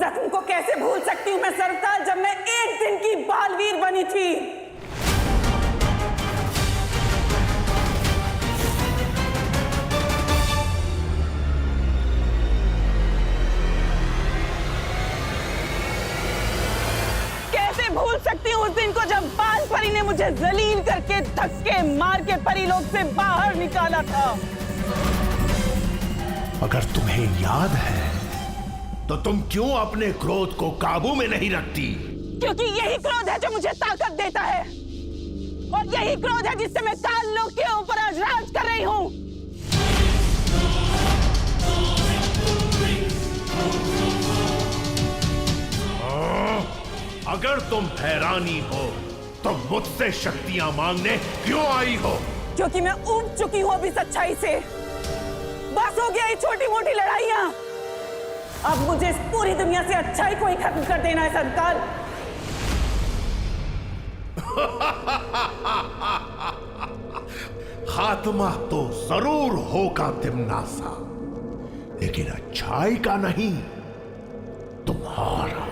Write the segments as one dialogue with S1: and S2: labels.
S1: जख्म को कैसे भूल सकती हूँ मैं सर्वकाल, जब मैं एक दिन की बालवीर बनी थी। कैसे भूल सकती हूँ उस दिन को जब बाल परी ने मुझे जलील करके धक्के मार के परीलोक से बाहर निकाला था।
S2: अगर तुम्हें याद है तो तुम क्यों अपने क्रोध को काबू में नहीं रखती?
S1: क्योंकि यही क्रोध है जो मुझे ताकत देता है, और यही क्रोध है जिससे मैं काल लोक के ऊपर आज राज कर रही हूँ।
S2: अगर तुम भैरानी हो तो मुझसे शक्तियां मांगने क्यों आई हो?
S1: क्योंकि मैं ऊब चुकी हूँ अभी सच्चाई से। बस हो गया ये छोटी मोटी लड़ाइयाँ। अब मुझे इस पूरी दुनिया से अच्छाई को ही खत्म कर देना है सरकार।
S2: खात्मा तो जरूर होगा तिमनासा, लेकिन अच्छाई का नहीं, तुम्हारा।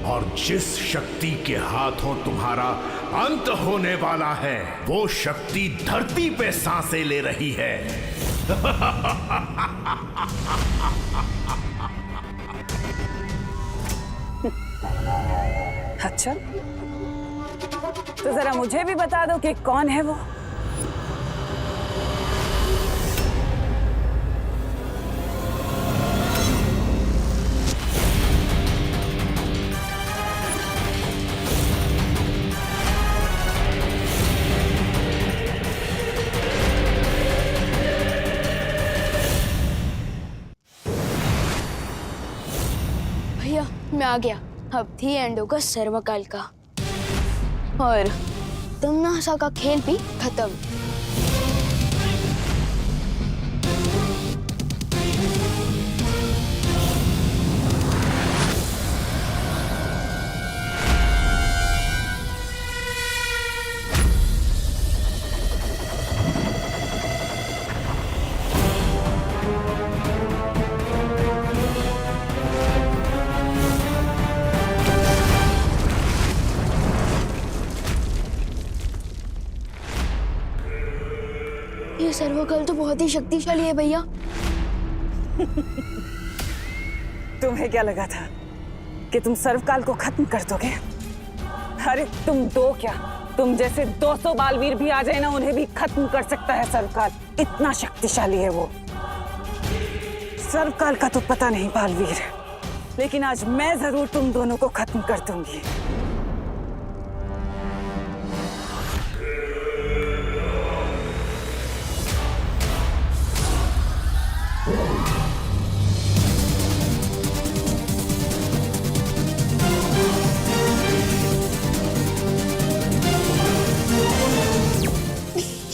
S2: और जिस शक्ति के हाथों तुम्हारा अंत होने वाला है, वो शक्ति धरती पे सांसें ले रही है।
S1: अच्छा, तो जरा मुझे भी बता दो कि कौन है वो।
S3: मैं आ गया। अब थी एंड होगा सर्वकाल का, और तमनासा का खेल भी खत्म। ये सर्वकाल तो बहुत ही शक्तिशाली है भैया।
S1: तुम्हें क्या लगा था कि तुम सर्वकाल को खत्म कर दोगे? अरे तुम दो क्या, तुम जैसे 200 बालवीर भी आ जाए ना, उन्हें भी खत्म कर सकता है सर्वकाल। इतना शक्तिशाली है वो। सर्वकाल का तो पता नहीं बालवीर, लेकिन आज मैं जरूर तुम दोनों को खत्म कर दूंगी।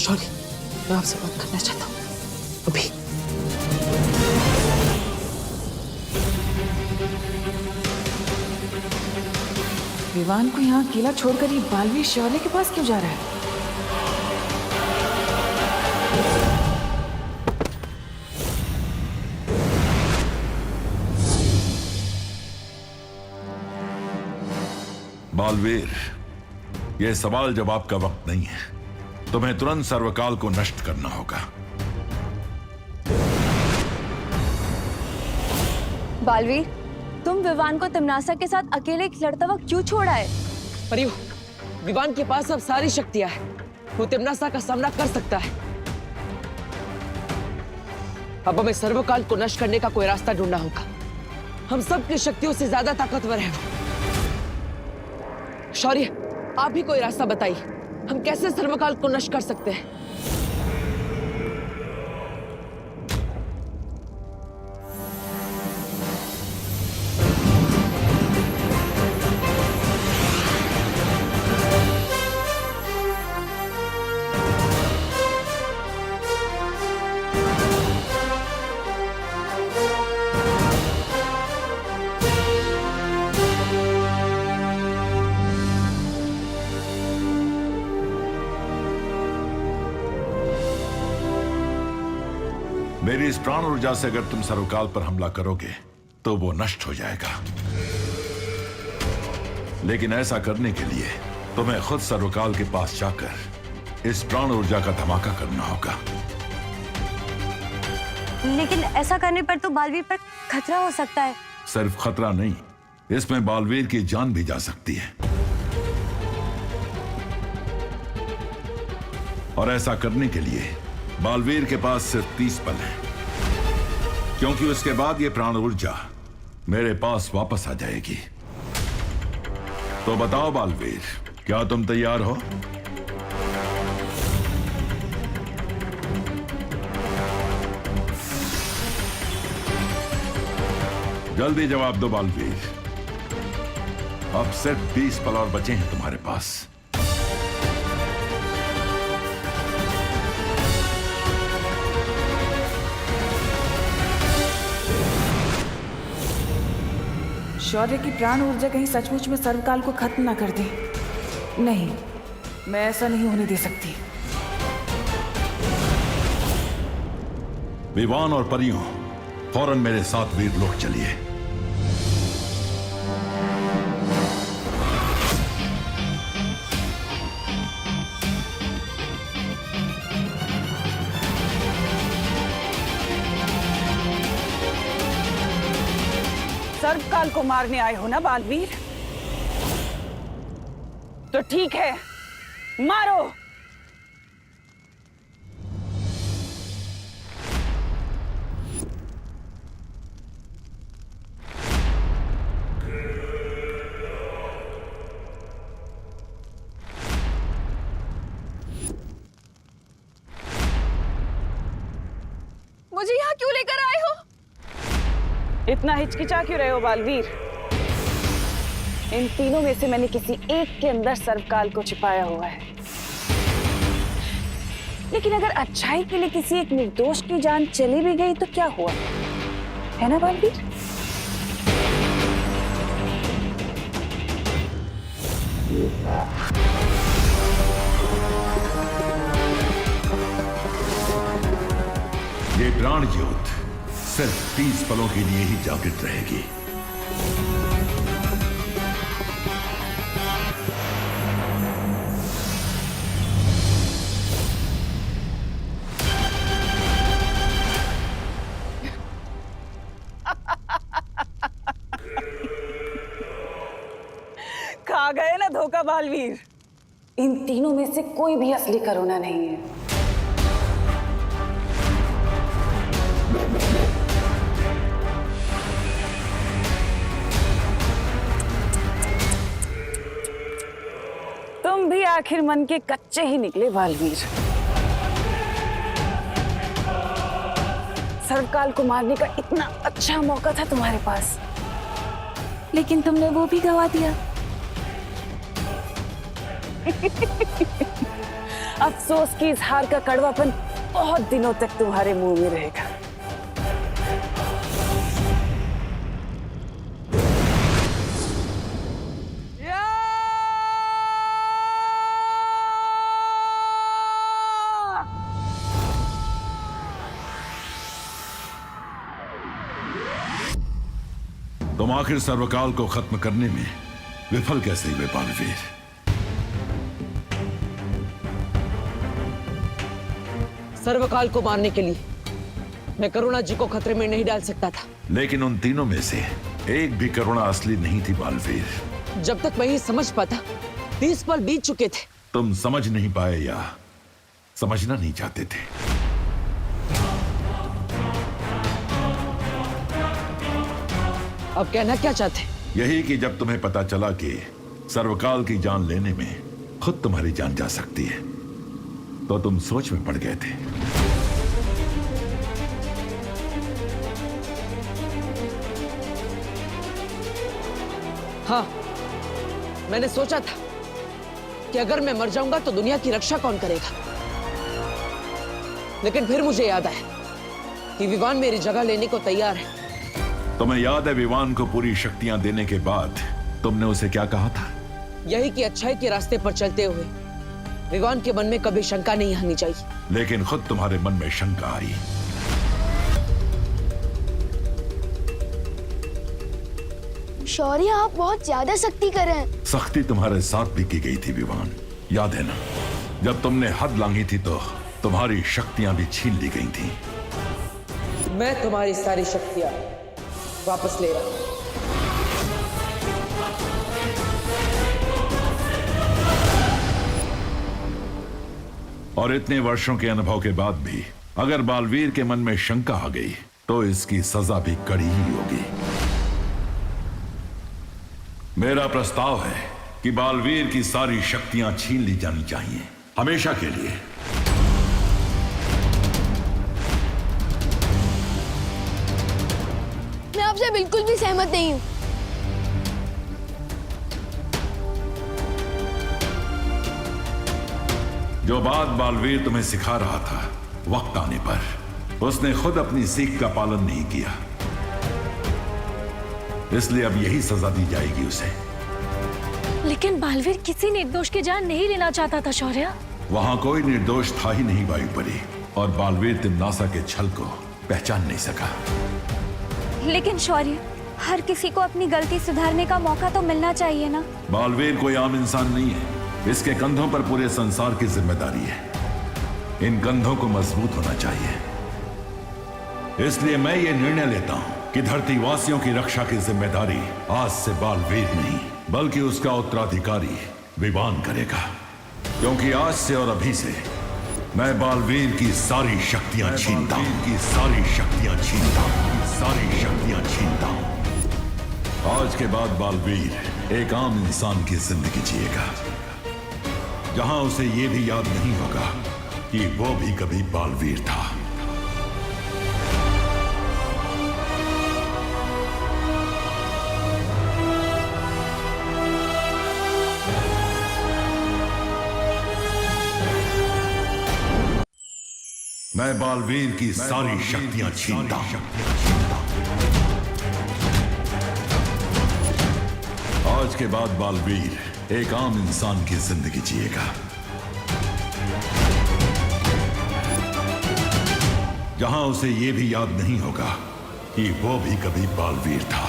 S4: शौर्य, मैं आपसे बात करना चाहता हूँ अभी। विवान को यहाँ अकेला छोड़कर ये बालवीर शौर्य के पास क्यों जा रहा है?
S5: बालवीर, यह सवाल जवाब का वक्त नहीं है। तुम्हें तुरंत सर्वकाल को नष्ट करना होगा।
S3: बालवीर, तुम विवान को तमनासा के साथ अकेले लड़ता हुआ क्यों छोड़ा है?
S4: परियो, विवान के पास अब सारी शक्तियां हैं। वो तमनासा का सामना कर सकता है। अब हमें सर्वकाल को नष्ट करने का कोई रास्ता ढूंढना होगा। हम सबकी शक्तियों से ज्यादा ताकतवर है वो। शौर्य, आप भी कोई रास्ता बताइए। हम कैसे सर्वकाल को नष्ट कर सकते हैं?
S5: मेरी इस प्राण ऊर्जा से अगर तुम सर्वकाल पर हमला करोगे तो वो नष्ट हो जाएगा। लेकिन ऐसा करने के लिए तुम्हें खुद सर्वकाल के पास जाकर इस प्राण ऊर्जा का धमाका करना होगा।
S6: लेकिन ऐसा करने पर तो बालवीर पर खतरा हो सकता है।
S5: सिर्फ खतरा नहीं, इसमें बालवीर की जान भी जा सकती है। और ऐसा करने के लिए बालवीर के पास सिर्फ 30 पल है, क्योंकि उसके बाद ये प्राण ऊर्जा मेरे पास वापस आ जाएगी। तो बताओ बालवीर, क्या तुम तैयार हो? जल्दी जवाब दो बालवीर। अब सिर्फ 20 पल और बचे हैं तुम्हारे पास।
S1: शौर्य की प्राण ऊर्जा कहीं सचमुच में सर्वकाल को खत्म ना कर दे। नहीं, मैं ऐसा नहीं होने दे सकती।
S5: विवान और परियों, फौरन मेरे साथ वीरलोक चलिए।
S1: सर्वकाल को मारने आए हो ना बालवीर? तो ठीक है, मारो।
S3: मुझे यहाँ क्यों लेकर आए हो?
S1: इतना हिचकिचा क्यों रहे हो बालवीर? इन तीनों में से मैंने किसी एक के अंदर सर्वकाल को छिपाया हुआ है। लेकिन अगर अच्छाई के लिए किसी एक निर्दोष की जान चली भी गई तो क्या हुआ, है ना बालवीर?
S5: ये प्राण ज्योत सिर्फ 30 पलों के लिए ही जागृत रहेगी।
S1: खा गए ना धोखा बालवीर। इन तीनों में से कोई भी असली करुणा नहीं है। तुम भी आखिर मन के कच्चे ही निकले बालवीर। सर्वकाल को मारने का इतना अच्छा मौका था तुम्हारे पास, लेकिन तुमने वो भी गवा दिया। अफसोस की इस हार का कड़वापन बहुत दिनों तक तुम्हारे मुंह में रहेगा।
S5: तुम आखिर सर्वकाल को खत्म करने में विफल कैसे हुए बालवीर?
S4: सर्वकाल को मारने के लिए मैं करुणा जी को खतरे में नहीं डाल सकता था।
S5: लेकिन उन तीनों में से एक भी करुणा असली नहीं थी बालवीर।
S4: जब तक मैं ये समझ पाता 30 पल बीत चुके थे।
S5: तुम समझ नहीं पाए या समझना नहीं चाहते थे?
S4: अब कहना क्या चाहते?
S5: यही कि जब तुम्हें पता चला कि सर्वकाल की जान लेने में खुद तुम्हारी जान जा सकती है, तो तुम सोच में पड़ गए थे।
S4: हाँ, मैंने सोचा था कि अगर मैं मर जाऊंगा तो दुनिया की रक्षा कौन करेगा। लेकिन फिर मुझे याद आया कि विवान मेरी जगह लेने को तैयार है।
S5: तुम्हें याद है विवान को पूरी शक्तियां देने के बाद तुमने उसे क्या कहा था?
S4: यही कि अच्छाई के रास्ते पर चलते हुए विवान के मन में कभी शंका नहीं आनी चाहिए।
S5: लेकिन खुद तुम्हारे मन में शंका आई।
S3: शौर्य, आप बहुत ज्यादा सख्ती कर रहे हैं।
S5: सख्ती तुम्हारे साथ भी की गई थी विवान, याद है ना? जब तुमने हद लांघी थी तो तुम्हारी शक्तियां भी छीन ली गई थी।
S4: मैं तुम्हारी सारी शक्तियां वापस ले रहा हूं।
S5: और इतने वर्षों के अनुभव के बाद भी अगर बालवीर के मन में शंका आ गई तो इसकी सजा भी कड़ी ही होगी। मेरा प्रस्ताव है कि बालवीर की सारी शक्तियां छीन ली जानी चाहिए, हमेशा के लिए।
S3: मैं आपसे बिल्कुल भी सहमत नहीं हूँ।
S5: जो बात बालवीर तुम्हें सिखा रहा था, वक्त आने पर उसने खुद अपनी सीख का पालन नहीं किया, इसलिए अब यही सजा दी जाएगी उसे।
S6: लेकिन बालवीर किसी निर्दोष की जान नहीं लेना चाहता था शौर्य।
S5: वहां कोई निर्दोष था ही नहीं वायुपरी, और बालवीर तिम्नासा के छल को पहचान नहीं सका।
S6: लेकिन शौर्य, हर किसी को अपनी गलती सुधारने का मौका तो मिलना चाहिए ना।
S5: बालवीर कोई आम इंसान नहीं है, इसके कंधों पर पूरे संसार की जिम्मेदारी है। इन कंधों को मजबूत होना चाहिए। इसलिए मैं ये निर्णय लेता हूं कि धरतीवासियों की रक्षा की जिम्मेदारी आज से बालवीर नहीं बल्कि उसका उत्तराधिकारी विवान करेगा। क्योंकि आज से और अभी से मैं बालवीर की सारी शक्तियां छीनता हूं, की सारी शक्तियां छीनता हूं, सारी शक्तियां छीनता हूं। आज के बाद बालवीर एक आम इंसान की जिंदगी जिएगा, जहां उसे यह भी याद नहीं होगा कि वो भी कभी बालवीर था। मैं बालवीर की सारी शक्तियां छीनता हूं। आज के बाद बालवीर एक आम इंसान की जिंदगी जिएगा, जहां उसे यह भी याद नहीं होगा कि वो भी कभी बालवीर था।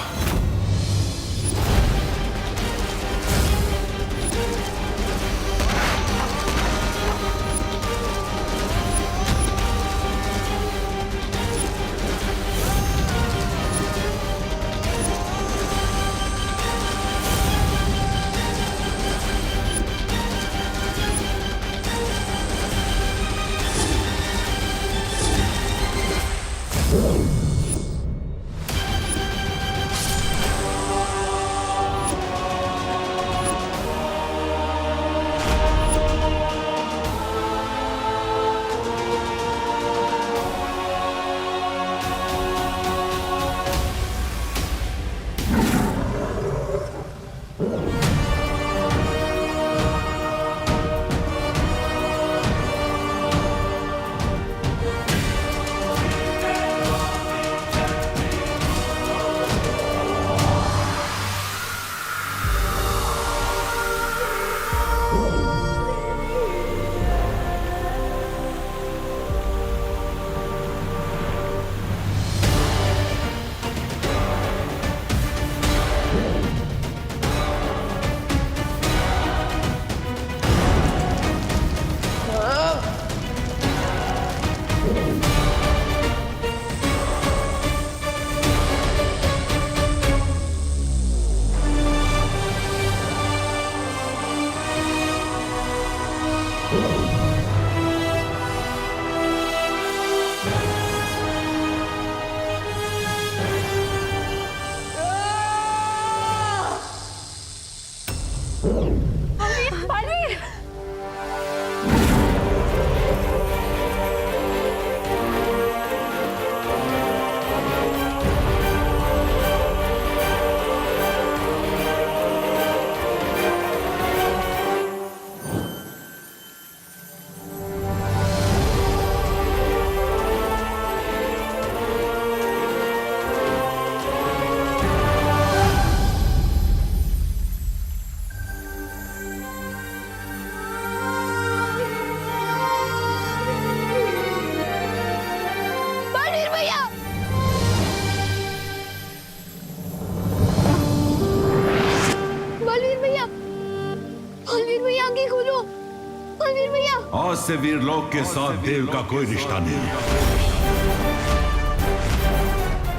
S5: आज से वीरलोक के साथ देव का कोई रिश्ता नहीं है।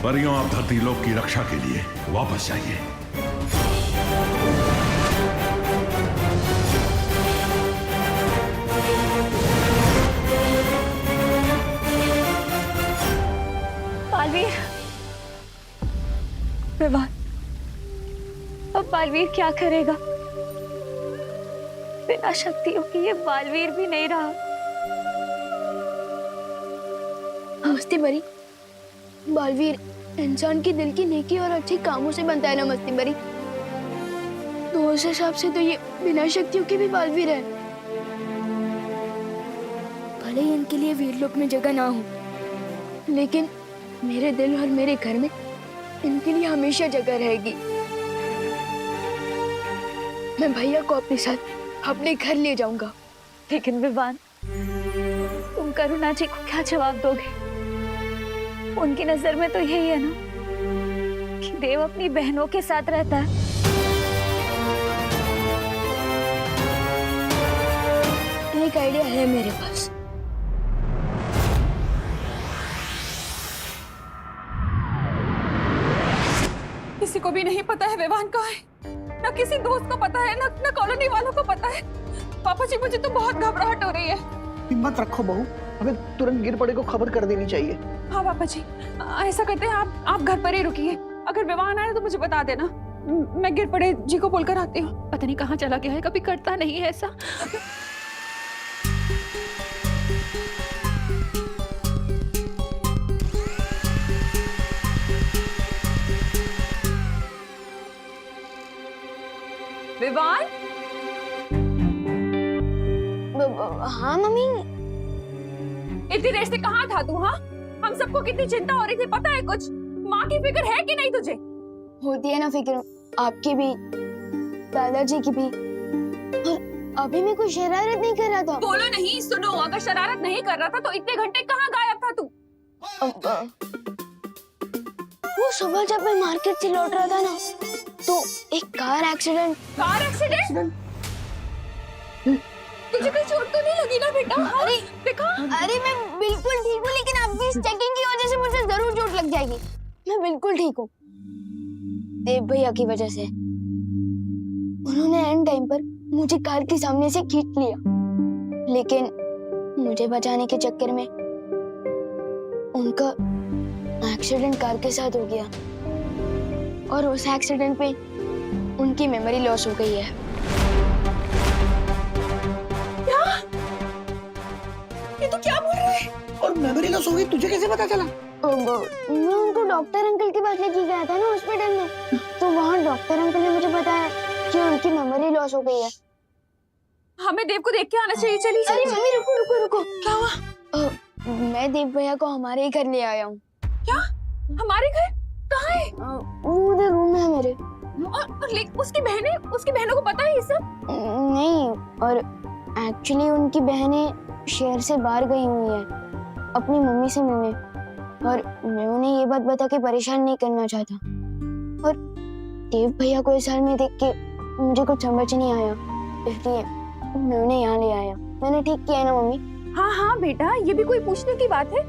S5: परियों, आप धरती लोक की रक्षा के लिए वापस जाइए।
S6: बालवीर, विवान, अब बालवीर क्या करेगा? बिना शक्तियों के ये बालवीर भी नहीं रहा।
S3: मस्ती बरी, बालवीर इंसान की दिल की नेकी और अच्छे कामों से बनता है ना मस्ती बरी। तो उस हिसाब से तो ये बिना शक्तियों के भी बालवीर है। भले ही इनके लिए वीरलोक में जगह ना हो, लेकिन मेरे दिल और मेरे घर में इनके लिए हमेशा जगह रहेगी। मैं भैया को अपने साथ अपने घर ले जाऊंगा।
S6: लेकिन विवान, तुम करुणा जी को क्या जवाब दोगे? उनकी नजर में तो यही है ना कि देव अपनी बहनों के साथ रहता है।
S3: एक आइडिया है मेरे पास।
S1: किसी को भी नहीं पता है विवान कहाँ है, ना किसी दोस्त को पता है, ना कॉलोनी वालों को पता है। पापा जी, मुझे तो बहुत घबराहट हो रही है।
S7: हिम्मत रखो बहू, हमें तुरंत गिर पड़े को खबर कर देनी चाहिए।
S1: हाँ पापा जी, ऐसा करते हैं, आप घर पर ही रुकिए। अगर विवान आए तो मुझे बता देना, मैं गिर पड़े जी को बोलकर आती हूँ। पता नहीं कहाँ चला गया है, कभी करता नहीं है ऐसा। विवान,
S3: हाँ मम्मी।
S1: इतनी देर से कहाँ था तू? हाँ, हम सबको कितनी चिंता हो रही थी, पता है कुछ? माँ की फिक्र है कि नहीं तुझे?
S3: होती है ना फिक्र, आपकी भी, दादाजी की भी। और अभी मैं कोई शरारत नहीं कर रहा था।
S1: बोलो नहीं, सुनो, अगर शरारत नहीं कर रहा था तो इतने घंटे कहाँ गायब था तू?
S3: वो सुबह जब मैं मार्केट से लौट रहा था ना, तो एक कार एक्सीडेंट।
S1: Car accident? तुझे कोई चोट तो नहीं लगी ना बेटा?
S3: अरे
S1: देखा?
S3: अरे मैं बिल्कुल ठीक हूँ, लेकिन अब भी इस चेकिंग की वजह से मुझे जरूर चोट लग जाएगी। मैं बिल्कुल ठीक हूँ, देव भैया की वजह से। उन्होंने एंड टाइम पर मुझे कार के सामने से खींच लिया, लेकिन मुझे बचाने के चक्कर में उनका एक्सीडेंट कार के साथ हो गया, और उस एक्सीडेंट पे उनकी मेमोरी लॉस हो गई है।
S1: ये तो क्या बोल रहा है?
S7: और मेमोरी लॉस हो गई, तुझे कैसे पता चला?
S3: मैं उनको डॉक्टर अंकल के पास लेके गया था ना हॉस्पिटल में, तो वहाँ डॉक्टर अंकल ने मुझे बताया कि उनकी मेमोरी लॉस हो गई है।
S1: हमें देव को देख के आना चाहिए। चलिए।
S3: अरे मम्मी रुको रुको रुको।
S1: क्या हुआ?
S3: मैं देव भैया को हमारे ही घर ले आया हूँ।
S1: क्या? हमारे घर? कहाँ है?
S3: वो उधर रूम में है मेरे।
S1: और उसकी बहनों को पता है ये सब?
S3: नहीं, और एक्चुअली उनकी बहनें शहर से बाहर गई हुई हैं अपनी मम्मी से मिलने, और मैं उन्हें ये बात बता के परेशान नहीं करना चाहता। और देव भैया को इस हाल में देख के मुझे कुछ समझ नहीं आया, इसलिए मैं उन्हें यहाँ ले आया। मैंने ठीक किया ना मम्मी?
S1: हाँ हाँ बेटा, ये भी कोई पूछने की बात है?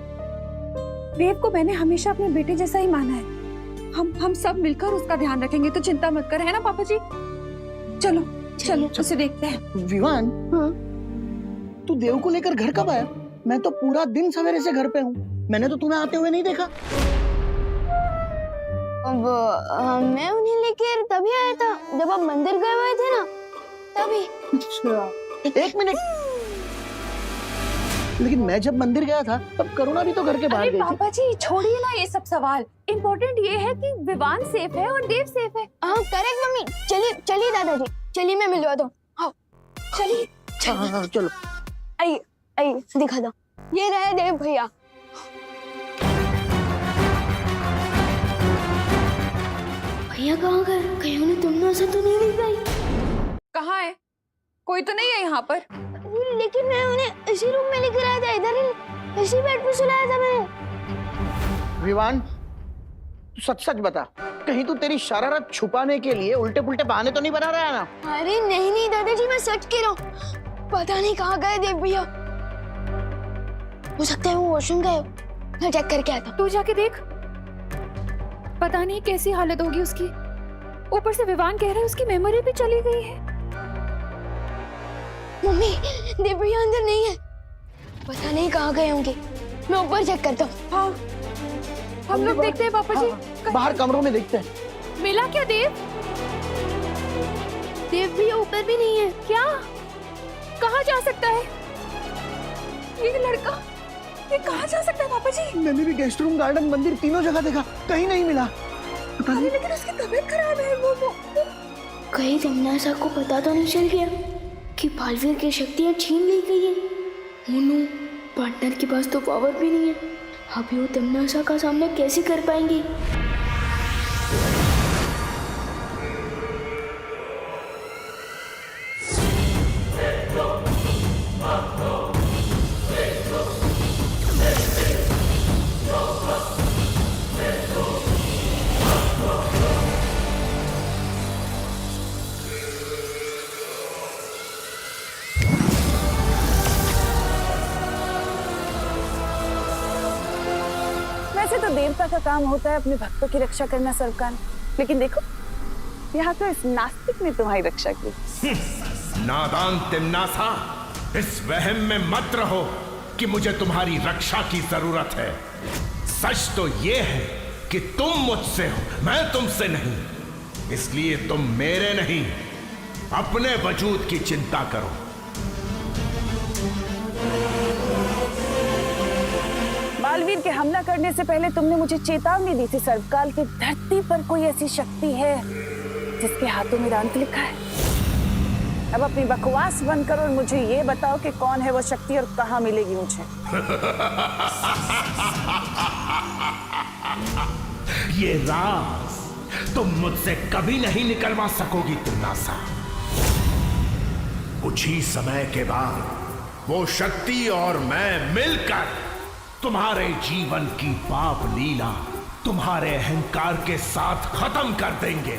S1: देव को मैंने हमेशा अपने बेटे जैसा ही माना है। हम सब मिलकर उसका ध्यान रखेंगे, तो चिंता मत कर, है ना पापा जी? चलो चलो उसे देखते हैं।
S7: विवान,
S3: हाँ?
S7: तू देव को लेकर घर कब आया? मैं तो पूरा दिन सवेरे से घर पे हूँ, मैंने तो तुम्हें आते हुए नहीं देखा।
S3: अब मैं उन्हें लेकर तभी आया था जब आप मंदिर गए हुए थे ना, तभी।
S7: अच्छा, एक मिनट, लेकिन मैं जब मंदिर गया था तब करुणा भी तो घर के बाहर
S1: अरे
S7: गई थी।
S1: पापा जी छोड़िए ना ये सब सवाल, इम्पोर्टेंट ये है कि विवान सेफ है और देव सेफ है।
S3: हाँ करेक्ट मम्मी। चलिए चलिए दादाजी, चलिए मैं मिलवा दूँ। हाँ
S1: चलिए
S7: हाँ, चलो।
S3: आइए आइए दिखा दो, ये रहे देव भैया। भैया कहाँ गए? कहीं उन्हें तुमने ऐसा तो नहीं दिख गई?
S1: कहाँ है? कोई तो नहीं है यहाँ पर।
S3: लेकिन मैं उन्हें इसी रूम में लेकर आया था, इधर ही इसी बेड पे सुलाया था मैंने।
S7: विवान, तू सच सच बता, कहीं तू तेरी शरारत छुपाने के लिए उल्टे पुल्टे बहाने तो नहीं बना रहा है ना?
S3: अरे नहीं नहीं दादाजी, मैं सच कह रहा हूँ। पता नहीं कहाँ गए देव भैया, हो सकता है वो वॉशरूम गए हो। मैं चेक करके आता हूँ।
S6: तू जाके देख, पता नहीं कैसी हालत होगी उसकी। ऊपर से विवान कह रहा है उसकी मेमोरी भी चली गई है।
S3: मम्मी, देव भैया अंदर नहीं है, पता नहीं कहाँ गए होंगे। मैं ऊपर चेक करता हूँ।
S6: हाँ, हम लोग देखते हैं पापा जी।
S7: हाँ, बाहर कमरों में देखते हैं।
S6: मिला क्या देव?
S3: देव भैया ऊपर भी नहीं है।
S6: क्या? कहाँ जा सकता है ये लड़का? ये कहाँ जा सकता है पापा जी?
S7: मैंने भी गेस्ट रूम, गार्डन, मंदिर तीनों जगह देखा, कहीं नहीं मिला। पता नहीं।
S6: लेकिन उसकी तबीयत खराब है। वो
S3: कहीं तमन्ना को पता तो नहीं चल गया कि बालवीर की शक्तियाँ छीन ली गई है? मोनू, पार्टनर के पास तो पावर भी नहीं है, अभी वो तमन्ना का सामना कैसे कर पाएंगे?
S1: वैसे तो देवता का काम होता है अपने भक्तों की रक्षा करना सरकार, लेकिन देखो यहाँ तो इस नास्तिक ने तुम्हारी रक्षा की।
S2: नादान तिम्नासा, इस वहम में मत रहो कि मुझे तुम्हारी रक्षा की जरूरत है। सच तो ये है कि तुम मुझसे हो, मैं तुमसे नहीं। इसलिए तुम मेरे नहीं, अपने वजूद की चिंता करो।
S1: बालवीर के हमला करने से पहले तुमने मुझे चेतावनी दी थी सर्वकाल की धरती पर कोई ऐसी शक्ति है जिसके हाथों में अंत लिखा है। अब अपनी बकवास बंद करो और मुझे ये बताओ कि कौन है वो शक्ति और कहाँ मिलेगी मुझे।
S2: ये राज तुम मुझसे कभी नहीं निकलवा सकोगी तिम्नासा। कुछ ही समय के बाद वो शक्ति और मैं मिलकर तुम्हारे जीवन की पाप लीला तुम्हारे अहंकार के साथ खत्म कर देंगे।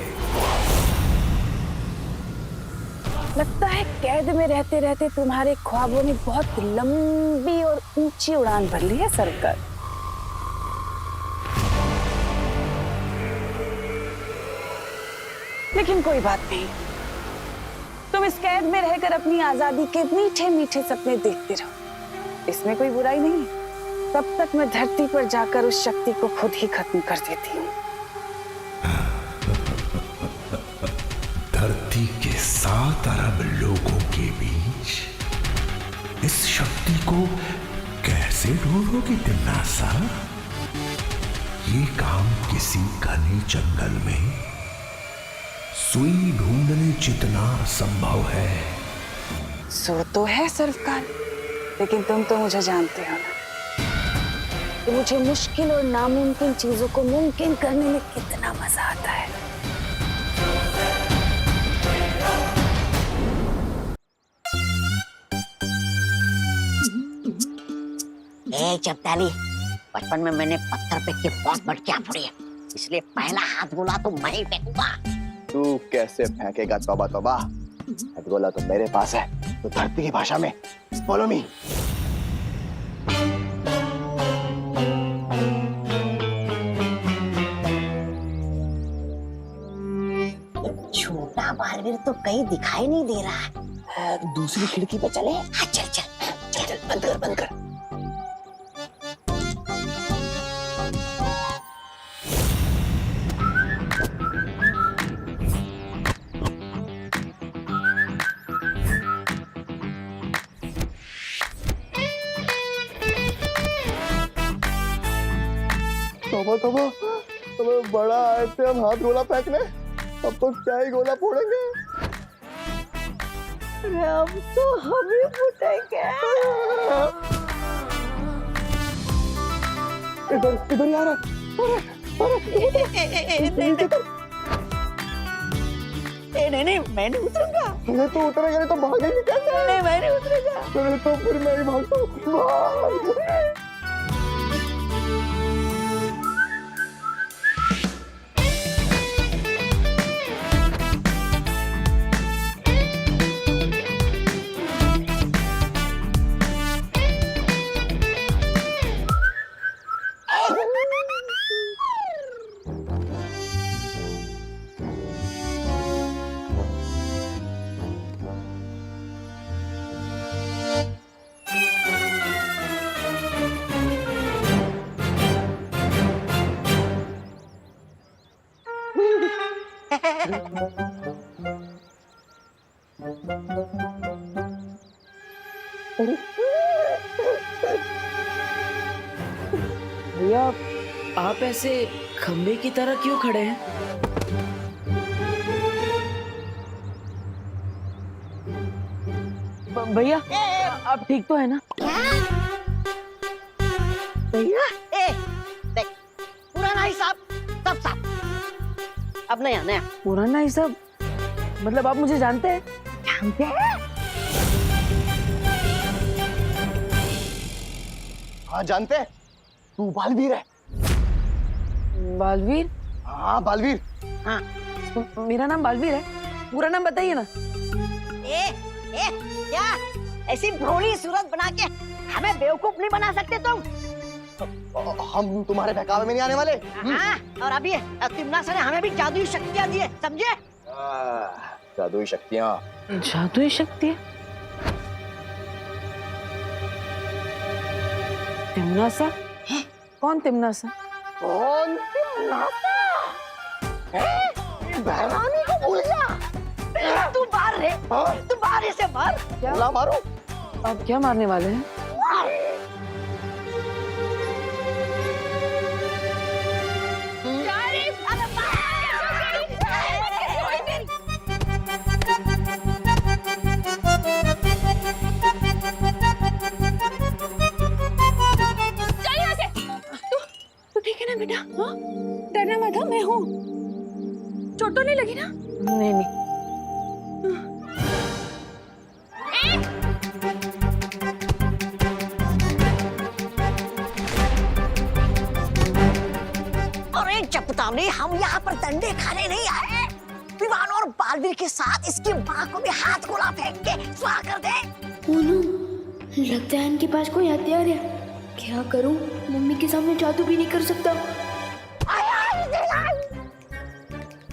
S1: लगता है कैद में रहते रहते तुम्हारे ख्वाबों ने बहुत लंबी और ऊंची उड़ान भर ली है सरकार। लेकिन कोई बात नहीं, तुम इस कैद में रहकर अपनी आजादी के मीठे मीठे सपने देखते रहो, इसमें कोई बुराई नहीं। तब तक मैं धरती पर जाकर उस शक्ति को खुद ही खत्म कर देती हूँ।
S2: धरती के 7 अरब लोगों के बीच इस शक्ति को कैसे ढूंढोगी तिम्नासा? ये काम किसी घने जंगल में सुई ढूंढने जितना संभव है।
S1: सो तो है सर्वकाल, लेकिन तुम तो मुझे जानते हो ना कि मुझे मुश्किल और नामुमकिन चीजों को मुमकिन करने में कितना मजा आता है।
S8: ए चपताली, बचपन में मैंने पत्थर फेंक के बहुत मटकियां फोड़ी है, इसलिए पहला हाथ गोला तो मैं ही फेंकूंगा।
S9: तू कैसे फेंकेगा? तौबा तौबा, हथगोला तो मेरे पास है। तो धरती की भाषा में फॉलो मी।
S8: छोटा बालवीर तो कहीं दिखाई नहीं दे रहा है।
S9: दूसरी खिड़की पे चले।
S8: हाँ, चल चल चल चल,
S9: बंद कर, बंद कर। तौबा, बड़ा आए थे हम हाथ गोला फेंकने, अब तो क्या ही गोला फोड़ेंगे।
S1: अब तो हम ही फूटेंगे।
S9: इधर ही आ रहा है।
S8: नहीं, मैं नहीं उतरूंगा।
S9: ये तो उतरेगा नहीं तो भागेंगे कैसे?
S8: नहीं, मैं नहीं उतरूंगा।
S9: चलो तो फिर मैं ही भागता हूँ।
S4: भैया आप ऐसे खंबे की तरह क्यों खड़े हैं? भैया आप ठीक तो है ना?
S8: भैया देख, पुराना हिसाब सब साफ। अब नया नया।
S4: पुराना हिसाब मतलब आप मुझे जानते हैं?
S8: जानते हैं?
S9: हाँ जानते हैं, तू बालवीर है।
S4: बालवीर?
S9: हाँ बालवीर।
S8: हाँ।
S4: मेरा नाम बालवीर है, पूरा नाम बताइए ना।
S8: क्या ऐसी भोली सूरत बना के हमें बेवकूफ नहीं बना सकते तुम?
S9: हम तुम्हारे बहकावे में नहीं आने वाले।
S8: हाँ, और अभी तिमनासा ने हमें भी जादुई शक्तियाँ दी है, समझे?
S9: जादुई शक्तियाँ।
S4: जादुई शक्ति? तिमनासा? कौन तिमनासा?
S8: कौन तिमनासा? बहरानी को भूल जा। तू बाहर रे, तू बाहर ऐसे मार।
S9: ला मारो।
S4: आप क्या मारने वाले हैं?
S1: ठीक है ना बेटा? हाँ डरना मत, मैं हूँ। चोट तो नहीं लगी ना?
S4: नहीं नहीं।
S8: अरे चपतावनी, हम यहाँ पर डंडे खाने नहीं आए। विवान और बालवीर के साथ इसकी माँ को भी हाथ गोला फेंक के स्वाहा कर दे।
S3: मोनू, लगता है इनके पास कोई हथियार है। क्या करूं? मम्मी के सामने जादू भी नहीं कर सकता।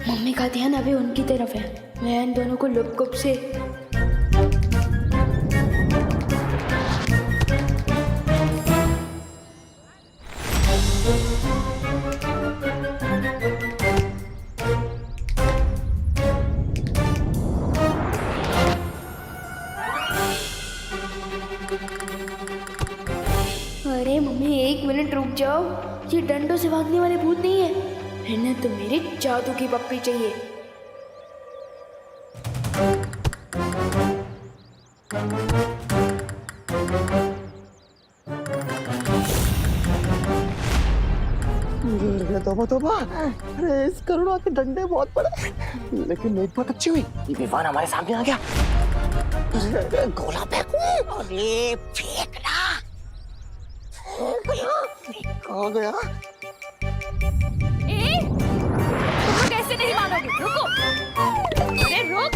S3: मम्मी का ध्यान अभी उनकी तरफ है। मैं इन दोनों को लुप-गुप से अरे मम्मी, 1 मिनट रुक जाओ। ये डंडों से भागने वाले भूत नहीं है, इन्हें तो मेरी जादू की पप्पी चाहिए।
S9: तोबा तोबा, अरे इस करुणा के डंडे बहुत बड़े, लेकिन एक बात अच्छी हुई, ये विवान हमारे सामने आ गया।
S8: गोला फेंकू? अरे फेंकना।
S9: कहाँ गया?
S6: तुम कैसे नहीं मानोगे? रुको, अरे रुक,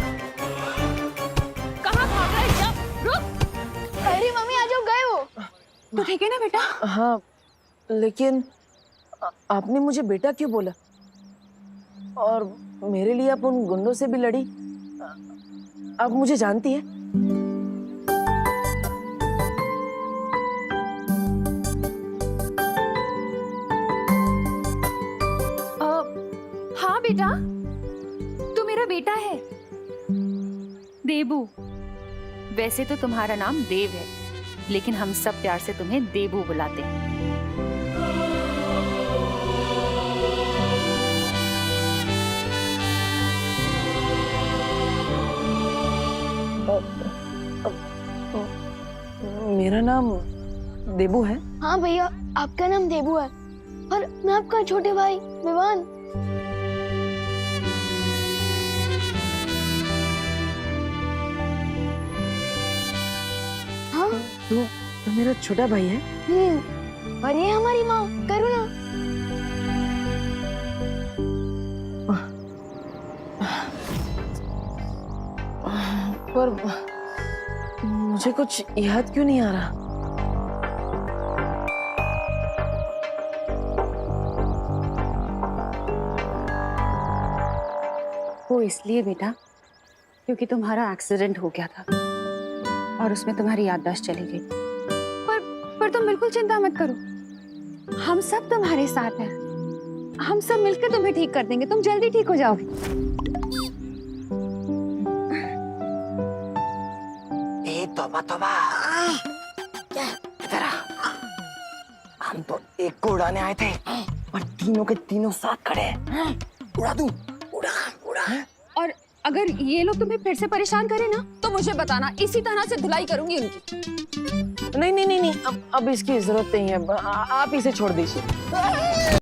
S6: कहाँ भाग रहे हो? रुक।
S3: अरे मम्मी, आ जाओ, गए हो?
S1: तो ठीक है ना बेटा?
S4: हाँ, लेकिन आपने मुझे बेटा क्यों बोला? और मेरे लिए आप उन गुंडों से भी लड़ी। आप मुझे जानती है?
S6: हाँ बेटा, तू मेरा बेटा है, देबू। वैसे तो तुम्हारा नाम देव है, लेकिन हम सब प्यार से तुम्हें देबू बुलाते हैं।
S4: मेरा नाम देबू है?
S3: हाँ भैया, आपका नाम देबू है और मैं आपका छोटे भाई विवान। हाँ।
S4: तो मेरा छोटा भाई है?
S3: और ये हमारी माँ करुणा।
S4: पर मुझे कुछ याद क्यों नहीं आ रहा?
S1: वो इसलिए बेटा क्योंकि तुम्हारा एक्सीडेंट हो गया था और उसमें तुम्हारी याददाश्त चली गई। पर तुम बिल्कुल चिंता मत करो, हम सब तुम्हारे साथ हैं।
S6: हम सब मिलकर तुम्हें ठीक कर देंगे, तुम जल्दी ठीक हो जाओगे।
S9: ए तौबा तौबा, इधर आ। हम तो एक को उड़ाने आए थे और तीनों के तीनों साथ खड़े हैं। उड़ा दूं? उड़ा उड़ा।
S6: और अगर ये लोग तुम्हें फिर से परेशान करें ना तो मुझे बताना, इसी तरह से धुलाई करूंगी उनकी।
S4: नहीं नहीं नहीं नहीं, अब इसकी जरूरत नहीं है, आप इसे छोड़ दीजिए।